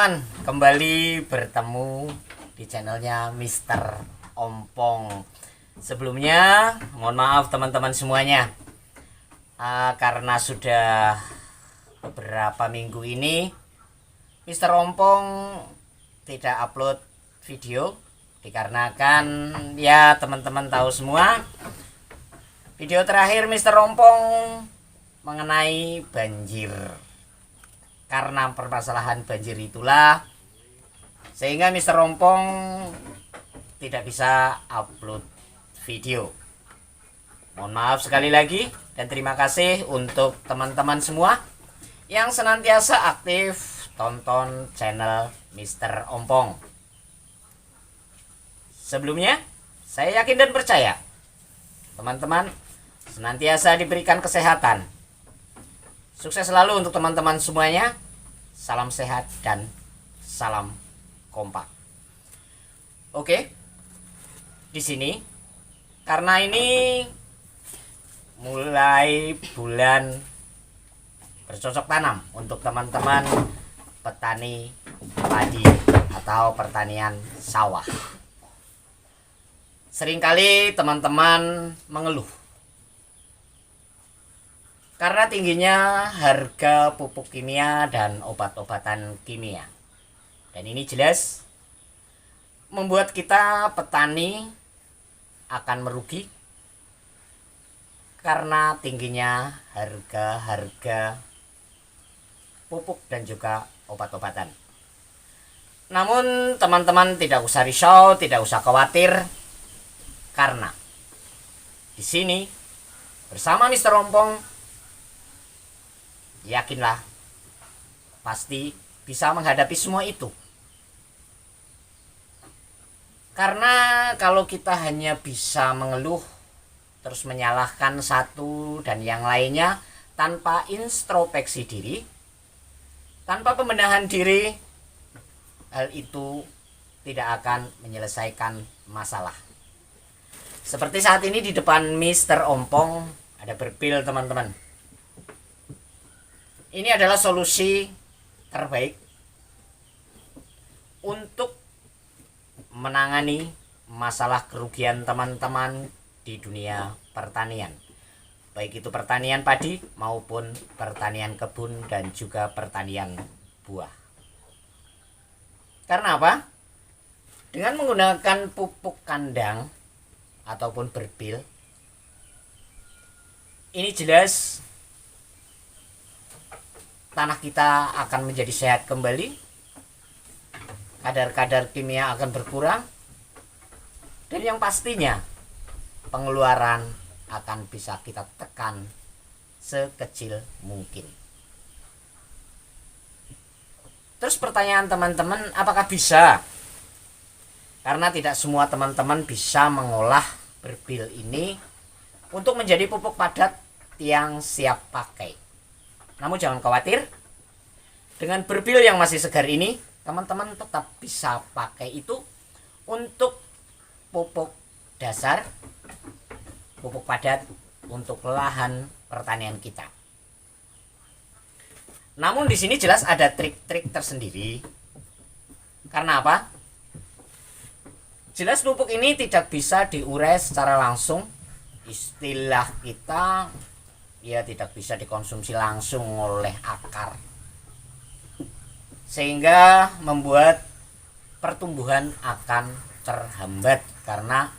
teman-teman, kembali bertemu di channelnya Mister Ompong. Sebelumnya, mohon maaf teman-teman semuanya, karena sudah beberapa minggu ini Mister Ompong tidak upload video, dikarenakan ya teman-teman tahu semua, video terakhir Mister Ompong mengenai banjir. Karena permasalahan banjir itulah sehingga Mister Ompong tidak bisa upload video. Mohon maaf sekali lagi dan terima kasih untuk teman-teman semua yang senantiasa aktif tonton channel Mister Ompong. Sebelumnya, saya yakin dan percaya teman-teman senantiasa diberikan kesehatan. Sukses selalu untuk teman-teman semuanya. Salam sehat dan salam kompak. Oke. Di sini karena ini mulai bulan bercocok tanam untuk teman-teman petani padi atau pertanian sawah. Seringkali teman-teman mengeluh karena tingginya harga pupuk kimia dan obat-obatan kimia. Dan ini jelas membuat kita petani akan merugi karena tingginya harga-harga pupuk dan juga obat-obatan. Namun teman-teman tidak usah risau, tidak usah khawatir, karena di sini bersama Mister Ompong yakinlah pasti bisa menghadapi semua itu. Karena kalau kita hanya bisa mengeluh terus menyalahkan satu dan yang lainnya tanpa introspeksi diri, tanpa pembenahan diri, hal itu tidak akan menyelesaikan masalah. Seperti saat ini di depan Mister Ompong ada berpil teman-teman. Ini adalah solusi terbaik untuk menangani masalah kerugian teman-teman di dunia pertanian. Baik itu pertanian padi maupun pertanian kebun dan juga pertanian buah. Karena apa? Dengan menggunakan pupuk kandang ataupun berpil, ini jelas tanah kita akan menjadi sehat kembali, kadar-kadar kimia akan berkurang, dan yang pastinya pengeluaran akan bisa kita tekan sekecil mungkin. Terus pertanyaan teman-teman, apakah bisa? Karena tidak semua teman-teman bisa mengolah berpil ini untuk menjadi pupuk padat yang siap pakai. Namun jangan khawatir, dengan berpil yang masih segar ini, teman-teman tetap bisa pakai itu untuk pupuk dasar, pupuk padat untuk lahan pertanian kita. Namun di sini jelas ada trik-trik tersendiri. Karena apa? Jelas pupuk ini tidak bisa diurai secara langsung. Istilah kita, ia tidak bisa dikonsumsi langsung oleh akar, sehingga membuat pertumbuhan akan terhambat karena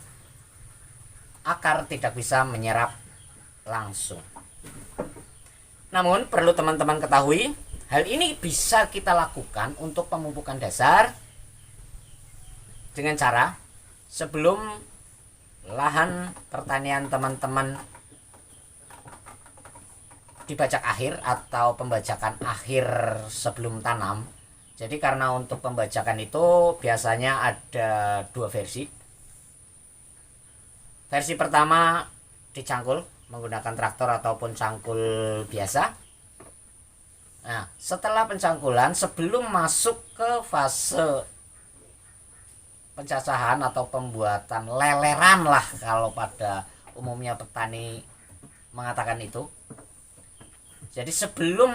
akar tidak bisa menyerap langsung. Namun perlu teman-teman ketahui, hal ini bisa kita lakukan untuk pemupukan dasar dengan cara sebelum lahan pertanian teman-teman dibajak akhir atau pembajakan akhir sebelum tanam. Jadi karena untuk pembajakan itu biasanya ada dua versi. Versi pertama dicangkul menggunakan traktor ataupun cangkul biasa. Nah, setelah pencangkulan sebelum masuk ke fase pencacahan atau pembuatan leleran lah kalau pada umumnya petani mengatakan itu. Jadi sebelum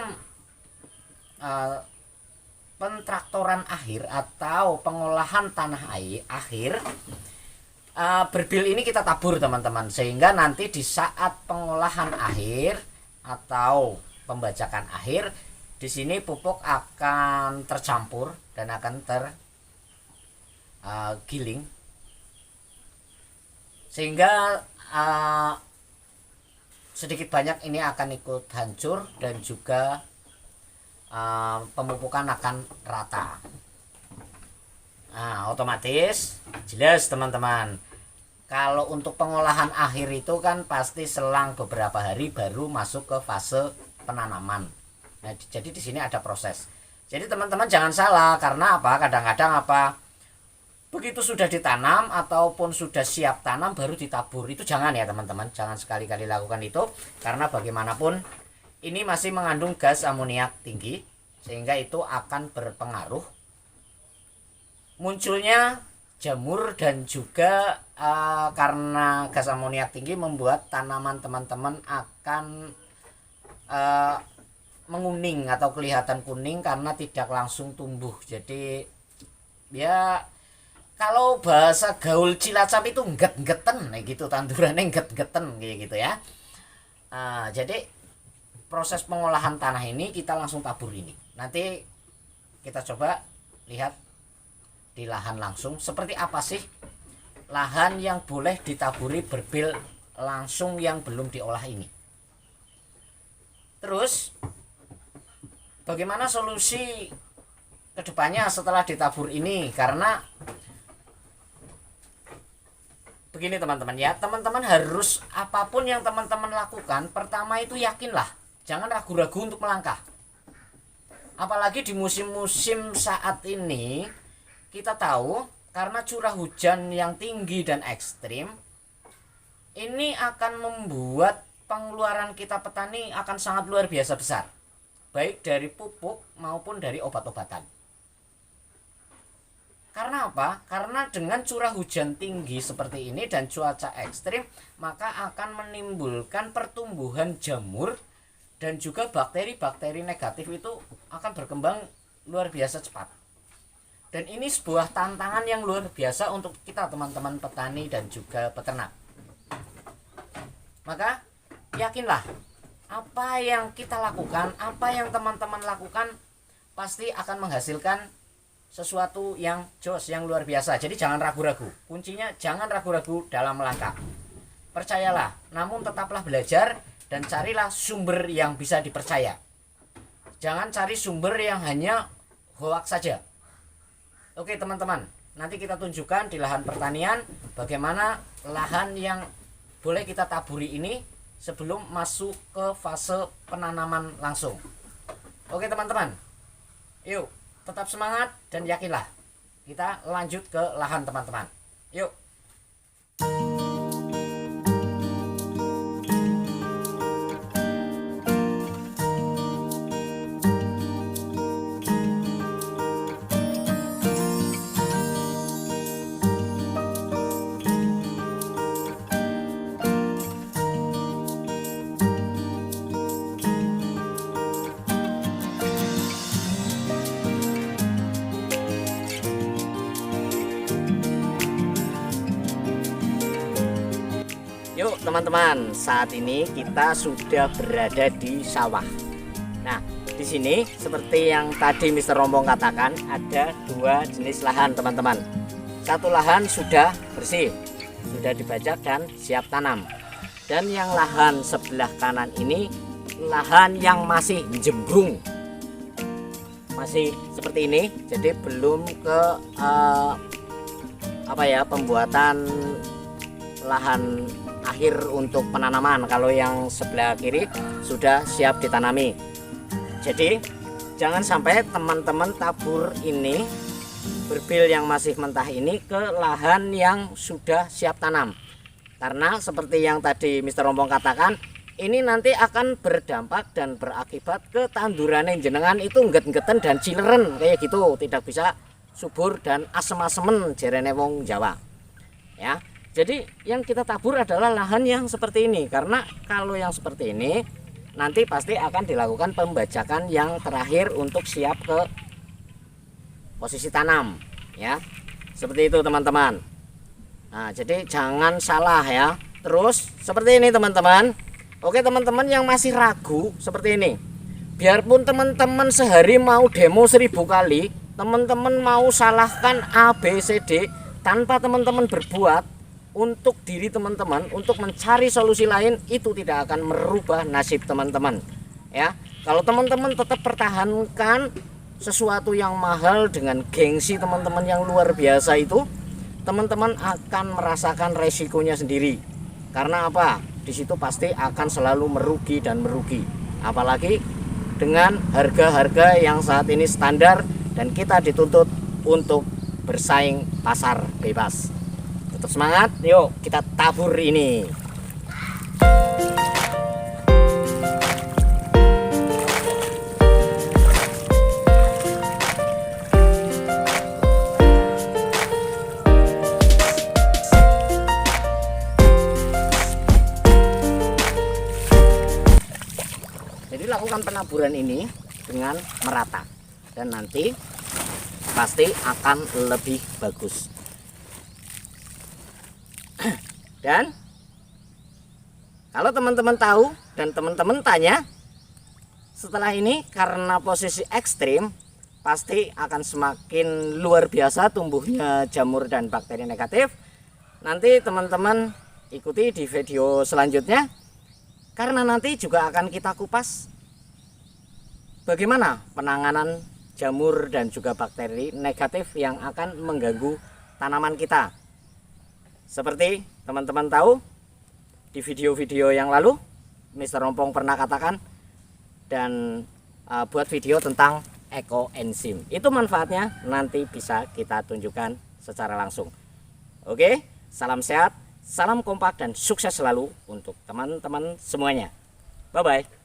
pentraktoran akhir atau pengolahan tanah akhir, berbil ini kita tabur teman-teman, sehingga nanti di saat pengolahan akhir atau pembajakan akhir, di sini pupuk akan tercampur dan akan tergiling, sehingga sedikit banyak ini akan ikut hancur dan juga pemupukan akan rata. Nah, otomatis jelas teman-teman, kalau untuk pengolahan akhir itu kan pasti selang beberapa hari baru masuk ke fase penanaman. Nah, jadi di sini ada proses. Jadi teman-teman jangan salah, karena apa? Kadang-kadang apa? Begitu sudah ditanam ataupun sudah siap tanam baru ditabur. Itu jangan ya teman-teman, jangan sekali-kali lakukan itu, karena bagaimanapun ini masih mengandung gas amoniak tinggi, sehingga itu akan berpengaruh munculnya jamur, dan juga karena gas amoniak tinggi membuat tanaman teman-teman akan menguning atau kelihatan kuning karena tidak langsung tumbuh. Jadi ya kalau bahasa gaul Cilacap itu ngget-ngeten gitu, tandurannya ngget-ngeten gitu ya. Jadi proses pengolahan tanah ini kita langsung tabur ini. Nanti kita coba lihat di lahan langsung seperti apa sih lahan yang boleh ditaburi berbil langsung yang belum diolah ini. Terus bagaimana solusi kedepannya setelah ditabur ini? Karena begini teman-teman ya, teman-teman harus apapun yang teman-teman lakukan, pertama itu yakinlah, jangan ragu-ragu untuk melangkah. Apalagi di musim-musim saat ini, kita tahu karena curah hujan yang tinggi dan ekstrim, ini akan membuat pengeluaran kita petani akan sangat luar biasa besar, baik dari pupuk maupun dari obat-obatan. Karena apa? Karena dengan curah hujan tinggi seperti ini dan cuaca ekstrim, maka akan menimbulkan pertumbuhan jamur, dan juga bakteri-bakteri negatif itu akan berkembang luar biasa cepat. Dan ini sebuah tantangan yang luar biasa untuk kita teman-teman petani dan juga peternak. Maka yakinlah, apa yang kita lakukan, apa yang teman-teman lakukan pasti akan menghasilkan sesuatu yang jos, yang luar biasa. Jadi jangan ragu-ragu. Kuncinya jangan ragu-ragu dalam melangkah. Percayalah, namun tetaplah belajar dan carilah sumber yang bisa dipercaya. Jangan cari sumber yang hanya hoax saja. Oke teman-teman, nanti kita tunjukkan di lahan pertanian bagaimana lahan yang boleh kita taburi ini sebelum masuk ke fase penanaman langsung. Oke teman-teman, yuk tetap semangat dan yakinlah. Kita lanjut ke lahan teman-teman. Yuk. Yuk teman-teman, saat ini kita sudah berada di sawah. Nah, di sini seperti yang tadi Mr. Rombong katakan, ada dua jenis lahan teman-teman. Satu lahan sudah bersih, sudah dibajak dan siap tanam. Dan yang lahan sebelah kanan ini lahan yang masih jembrung, masih seperti ini. Jadi belum ke pembuatan lahan akhir untuk penanaman. Kalau yang sebelah kiri sudah siap ditanami. Jadi jangan sampai teman-teman tabur ini berbil yang masih mentah ini ke lahan yang sudah siap tanam, karena seperti yang tadi Mr. Rombong katakan, ini nanti akan berdampak dan berakibat ke tandurannya jenengan itu ngget-ngeten dan cileren kayak gitu, tidak bisa subur dan asem-asemen jerene wong Jawa ya. Jadi yang kita tabur adalah lahan yang seperti ini, karena kalau yang seperti ini nanti pasti akan dilakukan pembajakan yang terakhir untuk siap ke posisi tanam ya. Seperti itu teman-teman. Nah, jadi jangan salah ya. Terus seperti ini teman-teman. Oke teman-teman yang masih ragu seperti ini. Biarpun teman-teman sehari mau demo 1000 kali, teman-teman mau salahkan A, B, C, D, tanpa teman-teman berbuat untuk diri teman-teman, untuk mencari solusi lain, itu tidak akan merubah nasib teman-teman ya. Kalau teman-teman tetap pertahankan sesuatu yang mahal dengan gengsi teman-teman yang luar biasa itu, teman-teman akan merasakan resikonya sendiri. Karena apa? Di situ pasti akan selalu merugi dan merugi. Apalagi dengan harga-harga yang saat ini standar dan kita dituntut untuk bersaing pasar bebas. Tetap semangat, yuk kita tabur ini. Jadi lakukan penaburan ini dengan merata dan nanti pasti akan lebih bagus. Dan kalau teman-teman tahu dan teman-teman tanya setelah ini, karena posisi ekstrim pasti akan semakin luar biasa tumbuhnya jamur dan bakteri negatif. Nanti teman-teman ikuti di video selanjutnya, karena nanti juga akan kita kupas bagaimana penanganan jamur dan juga bakteri negatif yang akan mengganggu tanaman kita. Seperti teman-teman tahu di video-video yang lalu Mr. Rompong pernah katakan dan buat video tentang ekoenzim. Itu manfaatnya nanti bisa kita tunjukkan secara langsung. Oke, salam sehat, salam kompak dan sukses selalu untuk teman-teman semuanya. Bye bye.